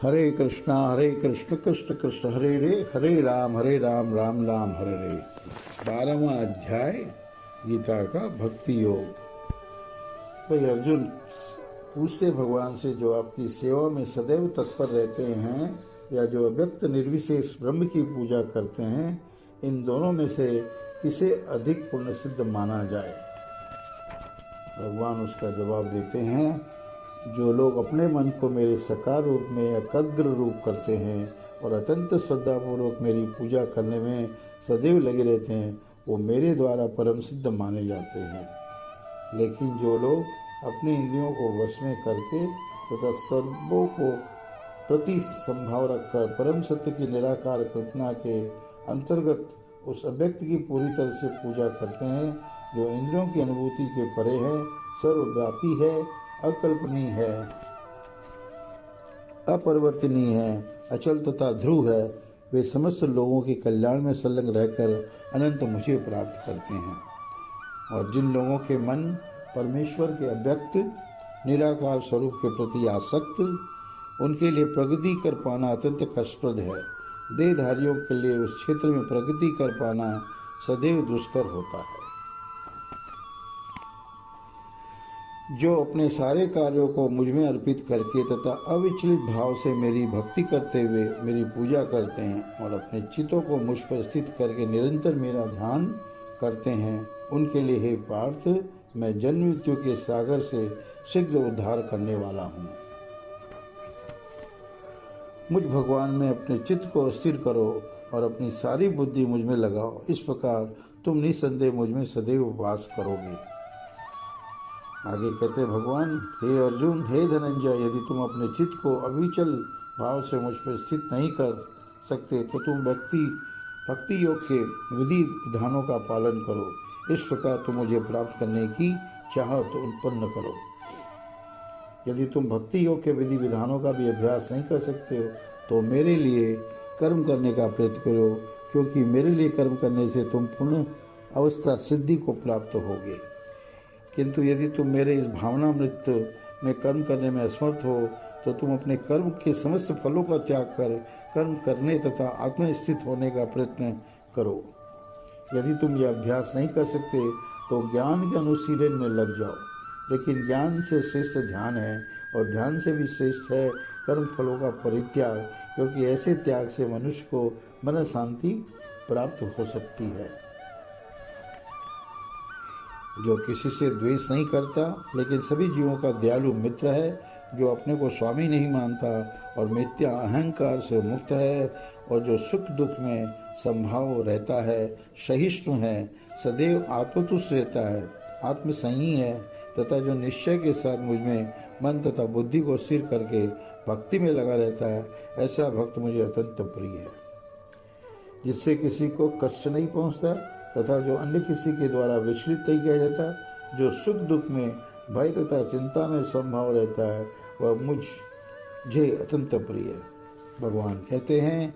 हरे कृष्ण कृष्ण कृष्ण हरे राम राम राम हरे हरे। 12वां अध्याय गीता का भक्ति योग। भाई अर्जुन पूछते भगवान से, जो आपकी सेवा में सदैव तत्पर रहते हैं या जो अव्यक्त निर्विशेष ब्रह्म की पूजा करते हैं, इन दोनों में से किसे अधिक पुण्य सिद्ध माना जाए। भगवान उसका जवाब देते हैं, जो लोग अपने मन को मेरे साकार रूप में एकाग्र रूप करते हैं और अत्यंत श्रद्धापूर्वक मेरी पूजा करने में सदैव लगे रहते हैं, वो मेरे द्वारा परम सिद्ध माने जाते हैं। लेकिन जो लोग अपने इंद्रियों को वश में करके तथा सर्वों को प्रति संभाव रखकर परम सत्य की निराकार कल्पना के अंतर्गत उस अव्यक्त की पूरी तरह से पूजा करते हैं, जो इंद्रियों की अनुभूति के परे है, सर्वव्यापी है, अकल्पनीय है, अपरिवर्तनीय है, अचल तथा ध्रुव है, वे समस्त लोगों के कल्याण में संलग्न रहकर अनंत मुझे प्राप्त करते हैं। और जिन लोगों के मन परमेश्वर के अव्यक्त निराकार स्वरूप के प्रति आसक्त, उनके लिए प्रगति कर पाना अत्यंत कष्टप्रद है। देहधारियों के लिए उस क्षेत्र में प्रगति कर पाना सदैव दुष्कर होता है। जो अपने सारे कार्यों को मुझ में अर्पित करके तथा अविचलित भाव से मेरी भक्ति करते हुए मेरी पूजा करते हैं और अपने चित्तों को मुझ पर स्थित करके निरंतर मेरा ध्यान करते हैं, उनके लिए हे पार्थ, मैं जन्म मृत्यु के सागर से शीघ्र उद्धार करने वाला हूँ। मुझ भगवान में अपने चित्त को स्थिर करो और अपनी सारी बुद्धि मुझ में लगाओ। इस प्रकार तुम निसंदेह मुझ में सदैव वास करोगे। आगे कहते भगवान, हे अर्जुन, हे धनंजय, यदि तुम अपने चित्त को अविचल भाव से मुझ पर स्थित नहीं कर सकते तो तुम भक्ति योग के विधि विधानों का पालन करो। इस प्रकार तुम मुझे प्राप्त करने की चाहत उत्पन्न करो। यदि तुम भक्ति योग के विधि विधानों का भी अभ्यास नहीं कर सकते हो तो मेरे लिए कर्म करने का प्रयत्न करो, क्योंकि मेरे लिए कर्म करने से तुम पूर्ण अवस्था सिद्धि को प्राप्त होगे। किंतु यदि तुम मेरे इस भावनामृत में कर्म करने में असमर्थ हो तो तुम अपने कर्म के समस्त फलों का त्याग कर कर्म करने तथा आत्मस्थित होने का प्रयत्न करो। यदि तुम यह अभ्यास नहीं कर सकते तो ज्ञान के अनुशीलन में लग जाओ। लेकिन ज्ञान से श्रेष्ठ ध्यान है और ध्यान से भी श्रेष्ठ है कर्म फलों का परित्याग, क्योंकि ऐसे त्याग से मनुष्य को मन शांति प्राप्त हो सकती है। जो किसी से द्वेष नहीं करता लेकिन सभी जीवों का दयालु मित्र है, जो अपने को स्वामी नहीं मानता और मिथ्या अहंकार से मुक्त है, और जो सुख दुख में संभाव रहता है, सहिष्णु है, सदैव आत्मतुष्ट रहता है, आत्मसंयमी है तथा जो निश्चय के साथ मुझ में मन तथा बुद्धि को स्थिर करके भक्ति में लगा रहता है, ऐसा भक्त मुझे अत्यंत प्रिय है। जिससे किसी को कष्ट नहीं पहुँचता तथा जो अन्य किसी के द्वारा विचलित नहीं किया जाता, जो सुख दुख में भय तथा चिंता में संभाव रहता है, वह मुझे अत्यंत प्रिय है। भगवान कहते हैं,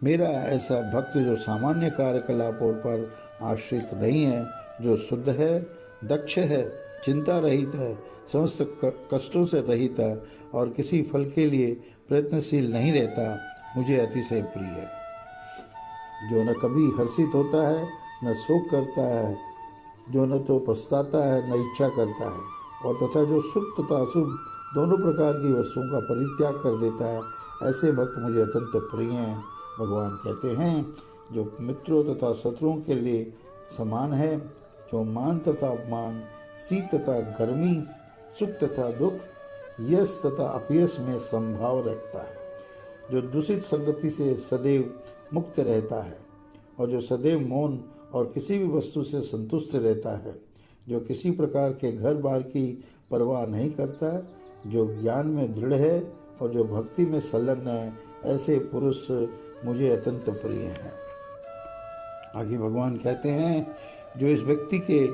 मेरा ऐसा भक्त जो सामान्य कार्यकलापों पर आश्रित नहीं है, जो शुद्ध है, दक्ष है, चिंता रहित है, समस्त कष्टों से रहित है और किसी फल के लिए प्रयत्नशील नहीं रहता, मुझे अतिशय प्रिय है। जो न कभी हर्षित होता है न शोक करता है, जो न तो पछताता है न इच्छा करता है, और तथा जो सुख तथा अशुभ दोनों प्रकार की वस्तुओं का परित्याग कर देता है, ऐसे भक्त मुझे अत्यंत प्रिय हैं। भगवान कहते हैं, जो मित्रों तथा शत्रुओं के लिए समान है, जो मान तथा अपमान, शीत तथा गर्मी, सुख तथा दुख, यश तथा अपयश में संभाव रखता है, जो दूषित संगति से सदैव मुक्त रहता है और जो सदैव मौन और किसी भी वस्तु से संतुष्ट रहता है, जो किसी प्रकार के घर बार की परवाह नहीं करता, जो ज्ञान में दृढ़ है और जो भक्ति में संलग्न है, ऐसे पुरुष मुझे अत्यंत प्रिय हैं। आगे भगवान कहते हैं, जो इस व्यक्ति के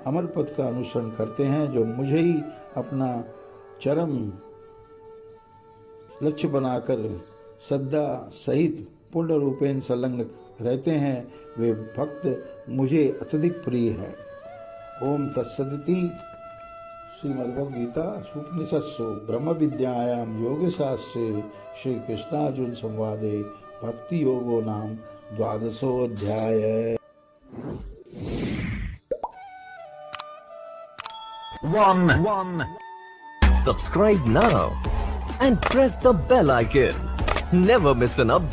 अमर पद का अनुसरण करते हैं, जो मुझे ही अपना चरम लक्ष्य बनाकर श्रद्धा सहित पूर्ण रूपेण संलग्न रहते हैं, वे भक्त मुझे अत्यधिक प्रिय है। ओम तत्सदिति। श्रीमद्भगवद्गीता उपनिषत्सु ब्रह्म विद्यायां योग शास्त्रे श्री कृष्णार्जुन संवादे भक्ति योगो नाम 12वाध्याय। 1. Subscribe now and press the bell icon. Never miss an update.